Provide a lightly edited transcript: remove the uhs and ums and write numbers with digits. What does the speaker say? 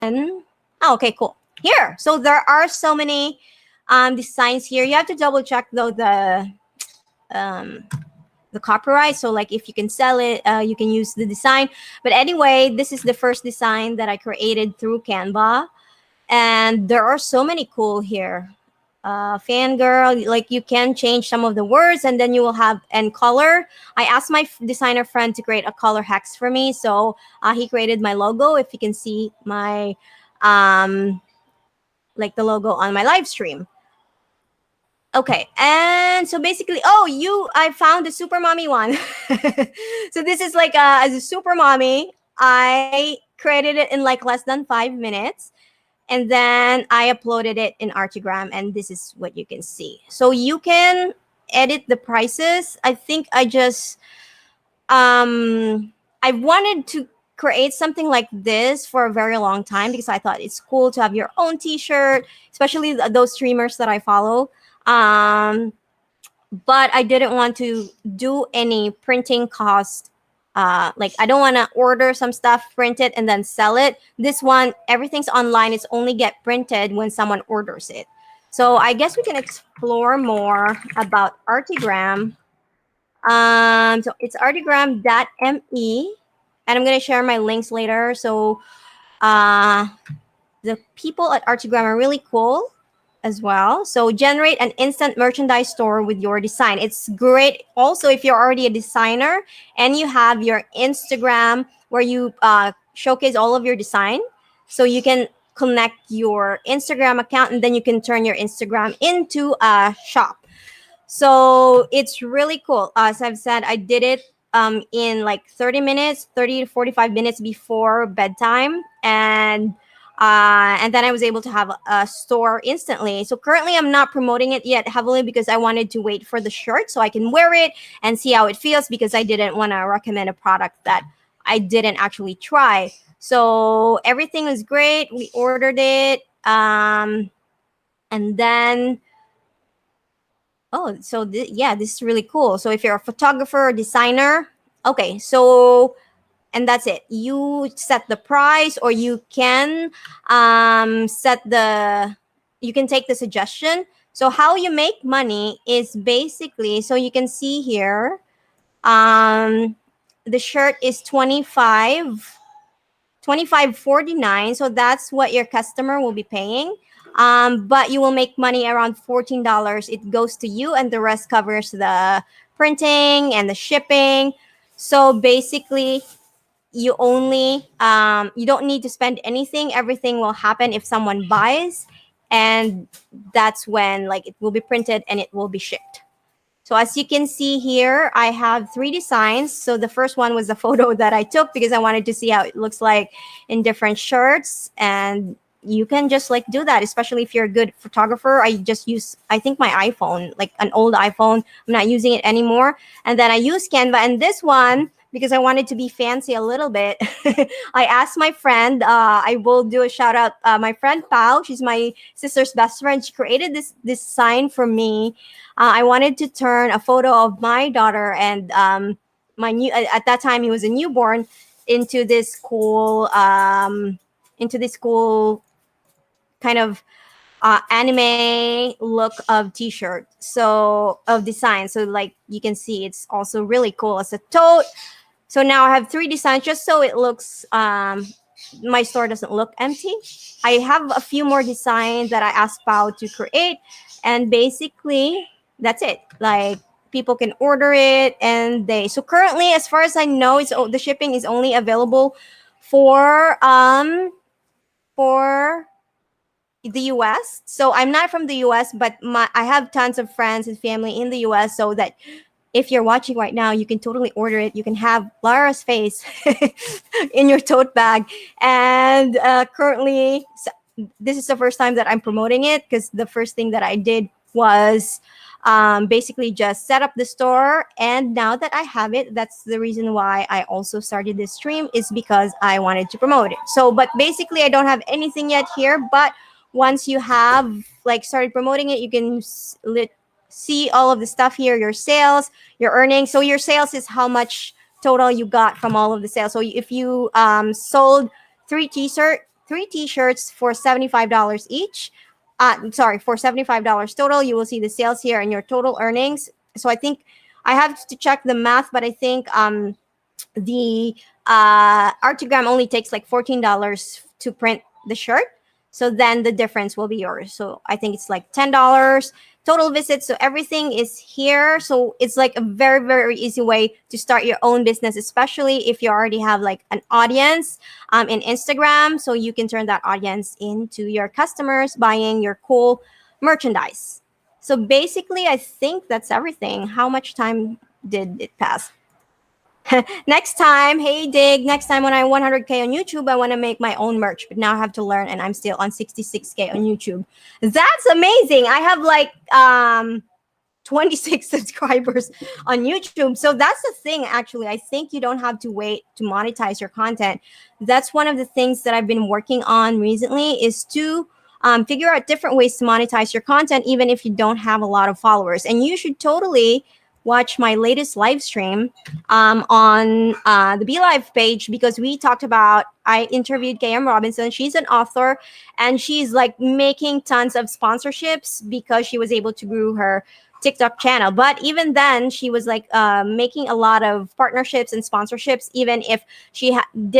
Oh, okay, cool. Here, so there are so many designs here. You have to double check though um, the copyright. So like if you can sell it, you can use the design. But anyway, this is the first design that I created through Canva, and there are so many cool here. Fangirl, like you can change some of the words, and then you will have and color. I asked my designer friend to create a color hex for me, so he created my logo. If you can see my like the logo on my live stream. Okay, and so basically, I found the super mommy one. So this is like as a super mommy, I created it in like less than 5 minutes, and then I uploaded it in Artigram, and this is what you can see. So you can edit the prices. I think I wanted to create something like this for a very long time because I thought it's cool to have your own t-shirt, especially those streamers that I follow. But I didn't want to do any printing cost. Like I don't want to order some stuff, print it, and then sell it. This one, everything's online. It's only get printed when someone orders it. So I guess we can explore more about Artigram. So it's artigram.me, and I'm gonna share my links later. So uh, the people at Artigram are really cool as well. So generate an instant merchandise store with your design. It's great also if you're already a designer and you have your Instagram where you showcase all of your design. So you can connect your Instagram account and then you can turn your Instagram into a shop. So it's really cool. As I've said, I did it in like 30 minutes, 30 to 45 minutes before bedtime. And then I was able to have a store instantly. So currently I'm not promoting it yet heavily because I wanted to wait for the shirt so I can wear it and see how it feels, because I didn't want to recommend a product that I didn't actually try. So everything was great. We ordered it. And then so yeah, this is really cool. So if you're a photographer or designer, okay, so and that's it. You set the price, or you can you can take the suggestion. So how you make money is basically, so you can see here, the shirt is 25.49. So that's what your customer will be paying. But you will make money around $14. It goes to you, and the rest covers the printing and the shipping. So basically, you don't need to spend anything. Everything will happen if someone buys, and that's when like it will be printed and it will be shipped. So as you can see here, I have 3 designs. So the first one was a photo that I took because I wanted to see how it looks like in different shirts. And you can just like do that, especially if you're a good photographer. I just use, I think, my iPhone, like an old iPhone. I'm not using it anymore. And then I use Canva. And this one, because I wanted to be fancy a little bit, I asked my friend, I will do a shout out, my friend Pau, she's my sister's best friend. She created this sign for me. I wanted to turn a photo of my daughter and my new, at that time he was a newborn, into this cool kind of anime look of t-shirt, so of design. So like you can see, it's also really cool as a tote. So now I have 3 designs just so it looks my store doesn't look empty. I have a few more designs that I asked Pao to create, and basically that's it. Like people can order it, and so currently, as far as I know, the shipping is only available for the US. So I'm not from the US, but I have tons of friends and family in the US, so that if you're watching right now, you can totally order it. You can have Lara's face in your tote bag. And currently, this is the first time that I'm promoting it, because the first thing that I did was basically just set up the store. And now that I have it, that's the reason why I also started this stream, is because I wanted to promote it. So, but basically I don't have anything yet here, but once you have like started promoting it, you can see all of the stuff here, your sales, your earnings. So your sales is how much total you got from all of the sales. So if you sold three three t-shirts for $75 each. Sorry, for $75 total. You will see the sales here and your total earnings. So I think I have to check the math, but I think the Artigram only takes like $14 to print the shirt. So then the difference will be yours. So I think it's like $10 total visits. So everything is here. So it's like a very, very easy way to start your own business, especially if you already have like an audience in Instagram. So you can turn that audience into your customers buying your cool merchandise. So basically, I think that's everything. How much time did it pass? Next time, hey Dig, next time when I'm 100K on YouTube, I want to make my own merch, but now I have to learn and I'm still on 66K on YouTube. That's amazing. I have like 26 subscribers on YouTube. So that's the thing, actually. I think you don't have to wait to monetize your content. That's one of the things that I've been working on recently is to figure out different ways to monetize your content, even if you don't have a lot of followers. And you should totally watch my latest live stream on the Be Live page because we talked about, I interviewed KM Robinson. She's an author and she's like making tons of sponsorships because she was able to grow her TikTok channel. But even then, she was like making a lot of partnerships and sponsorships, even if she did